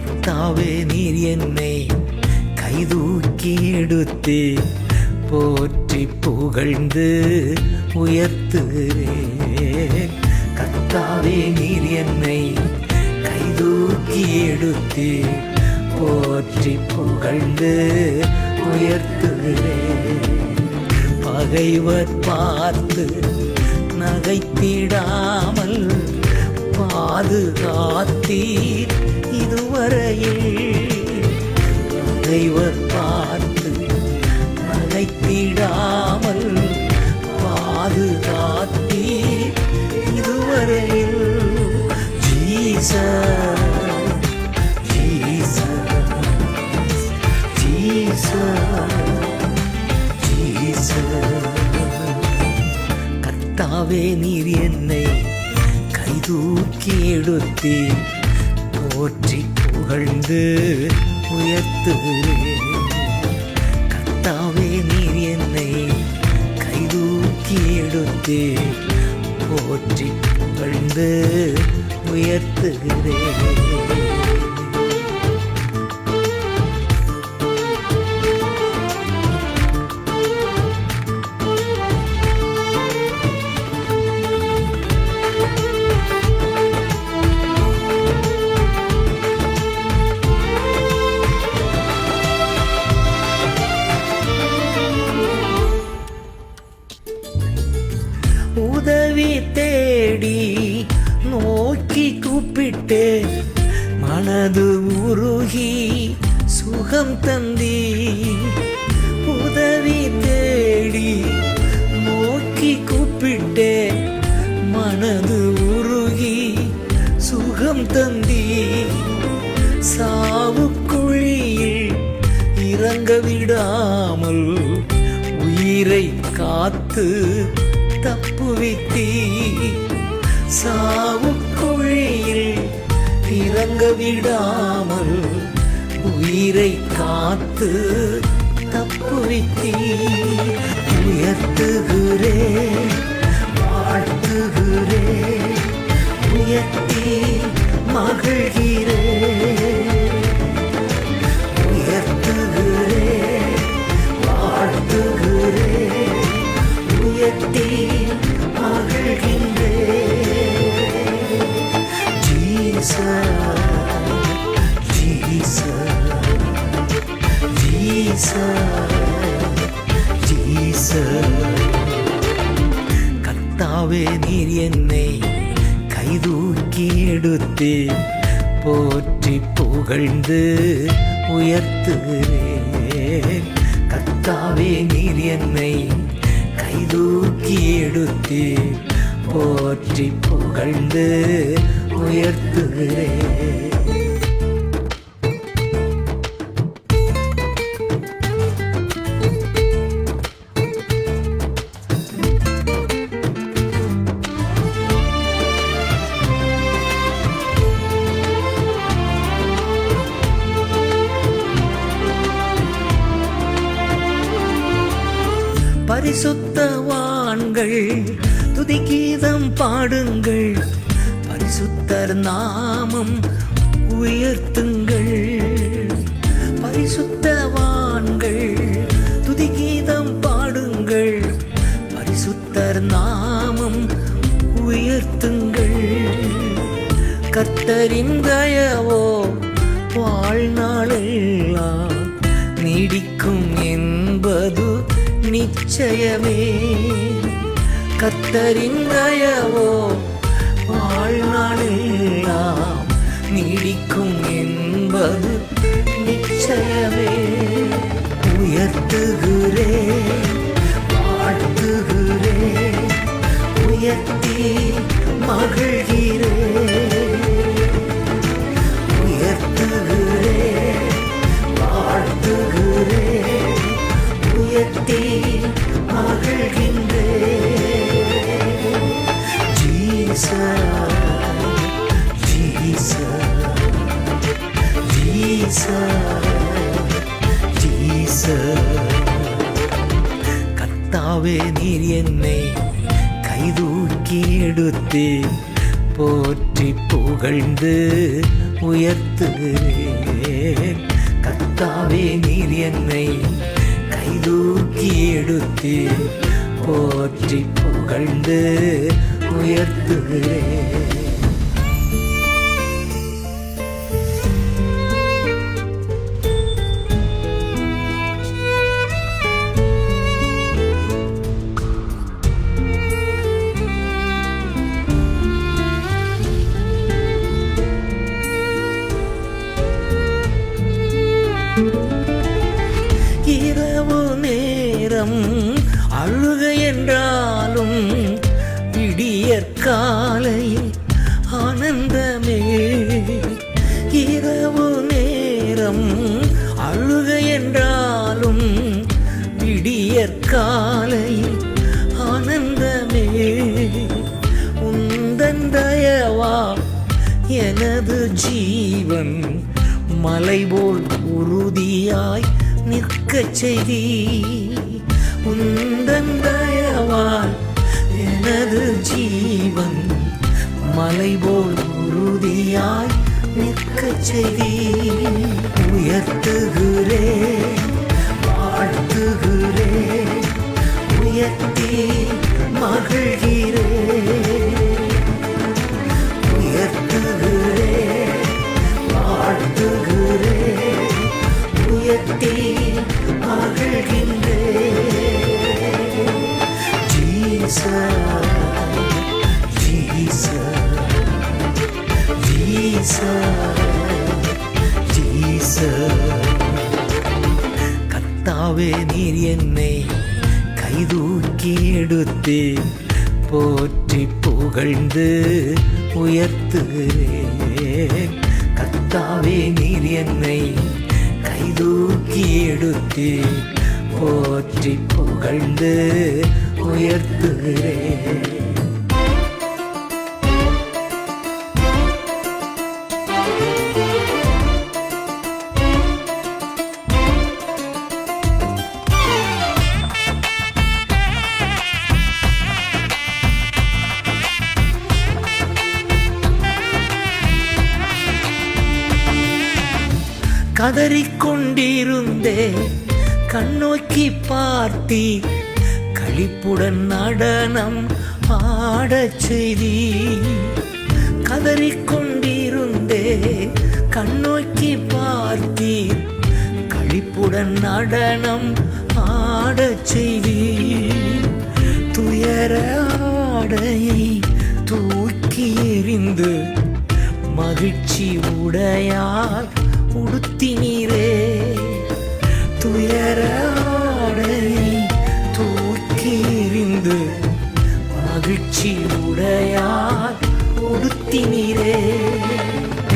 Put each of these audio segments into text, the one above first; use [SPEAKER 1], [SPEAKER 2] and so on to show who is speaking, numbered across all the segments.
[SPEAKER 1] கர்த்தாவே நீர் என்னை கைதூக்கி எடுத்து போற்றி புகழ்ந்து உயர்த்துகிறேன். கர்த்தாவே நீர் என்னை கைதூக்கி எடுத்து போற்றி புகழ்ந்து உயர்த்துகிறேன். பகைவர் பார்த்து நகைத்திடாமல் பாதுகாத்தீர் இதுவரையில். பகைவர் பார்த்து நகைத்திடாமல் பாதுகாத்தீர் இதுவரையில். Jesus Jesus Jesus. கர்த்தாவே நீர் என்னை கைதூக்கி எடுத்து போற்றி புகழ்ந்து உயர்த்துகிறேன். கர்த்தாவே நீர் என்னை கைதூக்கி எடுத்து போற்றி புகழ்ந்து உயர்த்துகிறேன். உதவி தேடி நோக்கி கூப்பிட்டு மனது உருகி சுகம் தந்தி. உதவி தேடி நோக்கி கூப்பிட்டு மனது உருகி சுகம் தந்தி. சாவுக்குழியில் இறங்க விடாமல் உயிரை காத்து தப்புவித்தீ. சாவுக்குழியில் இறங்க விடாமல் உயிரை காத்து தப்புவித்தீ. உயர்த்துகிறேன் வாழ்த்துகிறேன் உயர்த்தி மகிழ்கிறேன். உயர்த்துகிறேன் வாழ்த்துகிறேன் உயர்த்தி மகிழ்கின்றேன். Jesus Jesus Jesus Jesus. கர்த்தாவே நீர் என்னை கைதூக்கி எடுத்து போற்றி புகழ்ந்து உயர்த்துகிறேன். கர்த்தாவே நீர் என்னை கைதூக்கி எடுத்து போற்றி புகழ்ந்து உயர்த்துகிறேன். பரிசுத்தவான்கள் துதிகீதம் பாடுங்கள். பரிசுத்தர் நாமம் உயர்த்துங்கள். பரிசுத்தவான்கள் துதிகீதம் பாடுங்கள். பரிசுத்தர் நாமம் உயர்த்துங்கள். கர்த்தரின் தயவோ வாழ்நாளெல்லாம் நீடிக்கும் என்பது நிச்சயமே. கர்த்தரின் தயவோ வாழ்நாளெல்லாம் நீடிக்கும் என்பது நிச்சயமே. உயர்த்துகிறேன் வாழ்த்துகிறேன் உயர்த்தி மகிழ்கிறேன். உயர்த்துகிறேன் வாழ்த்துகிறேன் உயர்த்தி மகிழ்கின்றேன். Jesus Jesus Jesus Jesus. கர்த்தாவே நீர் என்னை கைதூக்கி எடுத்து போற்றி புகழ்ந்து உயர்த்துகிறேன். கர்த்தாவே நீர் என்னை கைதூக்கி எடுத்து போற்றி புகழ்ந்து உயர்த்துகிறேன். இரவு நேரம் அழுக என்றாலும் விடியற்காலையில் ஆனந்தமே. இரவு நேரம் அழுக என்றாலும் விடியற்காலையில் ஆனந்தமே. உந்தன் தயவா எனது ஜீவன் மலைபோல் உறுதியாய் நிற்கச் செய்தி. உந்தன் தயவால் எனது ஜீவன் மலைபோல் உறுதியாய் நிற்கச் செய்தி. உயர்த்துகிறேன், வாழ்த்துகிறேன், உயர்த்தி மகிழ்கிறேன். உயர்த்துகிறேன், வாழ்த்துகிறேன், உயர்த்தி மகிழ்கின்றேன். Jesus, Jesus, Jesus, Jesus. கர்த்தாவே நீர் என்னை கைதூக்கி எடுத்து போற்றி புகழ்ந்து உயர்த்துகிறேன். கர்த்தாவே நீர் என்னை கைதூக்கி எடுத்து போற்றி புகழ்ந்து உயர்த்துகிறேன். கதறிக்கொண்டிருந்தே கண்ணோக்கி பார்த்தி களிப்புடன் நடனம் ஆடச் செய்தி. கதறிக்கொண்டிருந்தே கண்ணோக்கி பார்த்தி களிப்புடன் நடனம் ஆடச் செய்தி. துயர ஆடையை தூக்கி எறிந்து மகிழ்ச்சி உடையால் உடுத்தினீரே. துயர ஆடையை தூக்கி எறிந்து மகிழ்ச்சி உடையால் உடுத்தினீரே.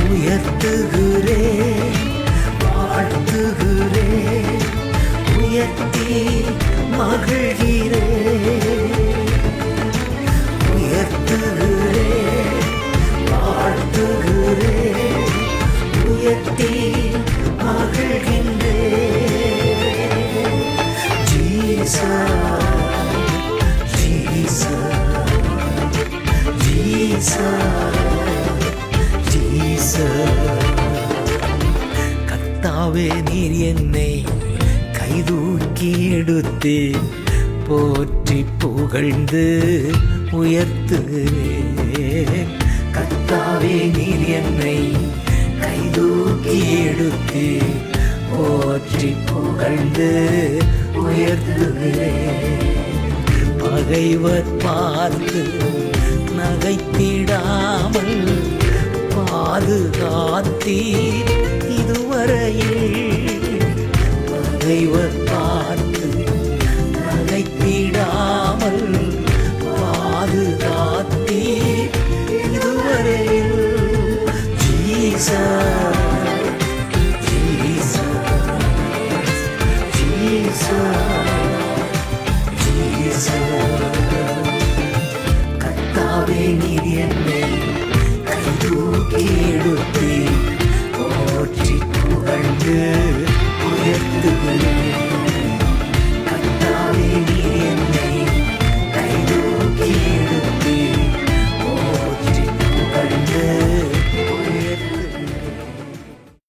[SPEAKER 1] உயர்த்துகிறேன், வாழ்த்துகிறேன், உயர்த்தி மகிழ்கிறேன். உயர்த்துகிறேன், வாழ்த்துகிறேன், உயர்த்தி மகிழ்கின்றேன். Jesus, Jesus, Jesus, Jesus. கர்த்தாவே நீர் என்னை கைதூக்கி எடுத்து போற்றி புகழ்ந்து உயர்த்துகிறேன். கர்த்தாவே நீர் என்னை கைதூக்கி எடுத்து போற்றி புகழ்ந்து உயர்த்துகிறேன். பகைவர் பார்த்து நகைத்திடாமல் பாதுகாத்தீர் இதுவரையில். பகைவர் பார்த்து நகைத்திடாமல் பாதுகாத்தீர் இதுவரையில். Jesus, Jesus, Jesus, Jesus. கர்த்தாவே நீர் என்னை கைதூக்கி எடுத்து